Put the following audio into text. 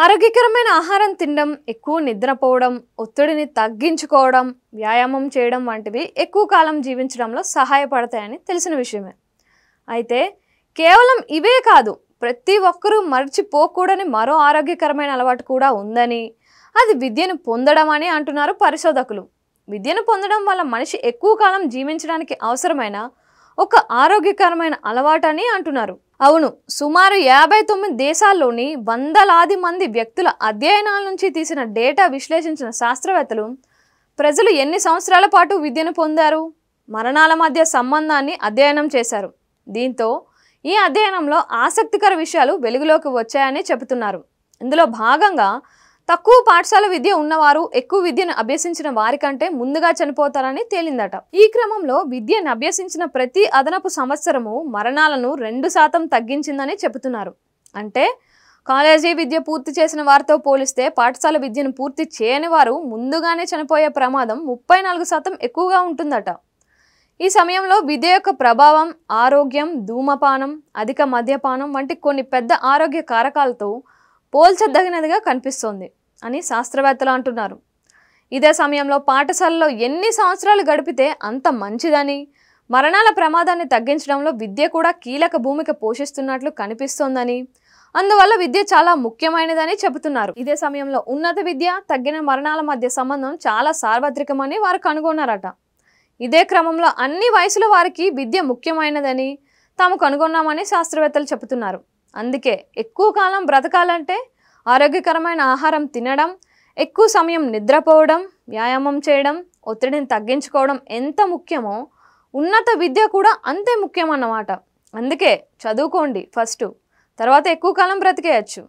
ఆరోగ్యకరమైన ఆహారం తినడం, ఎక్కువ నిద్రపోవడం, ఒత్తిడిని తగ్గించుకోవడం, వ్యాయామం చేయడం వంటివి ఎక్కువ కాలం జీవించడంలో సహాయపడతాయని తెలిసిన విషయమే. అయితే కేవలం ఇవే కాదు, ప్రతి ఒక్కరూ మర్చిపోకూడని మరో ఆరోగ్యకరమైన అలవాటు కూడా ఉందని, అది విద్యను పొందడం అని అంటున్నారు పరిశోధకులు. విద్యను పొందడం వల్ల మనిషి ఎక్కువ కాలం జీవించడానికి అవసరమైన ఒక ఆరోగ్యకరమైన అలవాటు అని అంటున్నారు. అవును, సుమారు 59 దేశాల్లోని వందలాది మంది వ్యక్తుల అధ్యయనాల నుంచి తీసిన డేటా విశ్లేషించిన శాస్త్రవేత్తలు ప్రజలు ఎన్ని సంవత్సరాల పాటు విద్యను పొందారు, మరణాల మధ్య సంబంధాన్ని అధ్యయనం చేశారు. దీంతో ఈ అధ్యయనంలో ఆసక్తికర విషయాలు వెలుగులోకి వచ్చాయని చెబుతున్నారు. ఇందులో భాగంగా తక్కువ పాఠశాల విద్య ఉన్నవారు ఎక్కువ విద్యను అభ్యసించిన వారికంటే ముందుగా చనిపోతారని తేలిందట. ఈ క్రమంలో విద్యను అభ్యసించిన ప్రతి అదనపు సంవత్సరము మరణాలను 2% తగ్గించిందని చెబుతున్నారు. అంటే కాలేజీ విద్య పూర్తి చేసిన వారితో పోలిస్తే పాఠశాల విద్యను పూర్తి చేయని వారు ముందుగానే చనిపోయే ప్రమాదం 34% ఎక్కువగా ఉంటుందట. ఈ సమయంలో విద్య యొక్క ప్రభావం ఆరోగ్యం, ధూమపానం, అధిక మద్యపానం వంటి కొన్ని పెద్ద ఆరోగ్య కారకాలతో పోల్చదగినదిగా కనిపిస్తోంది అని శాస్త్రవేత్తలు అంటున్నారు. ఇదే సమయంలో పాఠశాలలో ఎన్ని సంవత్సరాలు గడిపితే అంత మంచిదని, మరణాల ప్రమాదాన్ని తగ్గించడంలో విద్య కూడా కీలక భూమిక పోషిస్తున్నట్లు కనిపిస్తోందని, అందువల్ల విద్య చాలా ముఖ్యమైనదని చెబుతున్నారు. ఇదే సమయంలో ఉన్నత విద్య, తగ్గిన మరణాల మధ్య సంబంధం చాలా సార్వత్రికమని వారు కనుగొన్నారట. ఇదే క్రమంలో అన్ని వయసుల వారికి విద్య ముఖ్యమైనదని తాము కనుగొన్నామని శాస్త్రవేత్తలు చెబుతున్నారు. అందుకే ఎక్కువ కాలం బ్రతకాలంటే ఆరోగ్యకరమైన ఆహారం తినడం, ఎక్కువ సమయం నిద్రపోవడం, వ్యాయామం చేయడం, ఒత్తిడిని తగ్గించుకోవడం ఎంత ముఖ్యమో ఉన్నత విద్య కూడా అంతే ముఖ్యం అన్నమాట. అందుకే చదువుకోండి ఫస్ట్, తర్వాత ఎక్కువ కాలం బ్రతికేయచ్చు.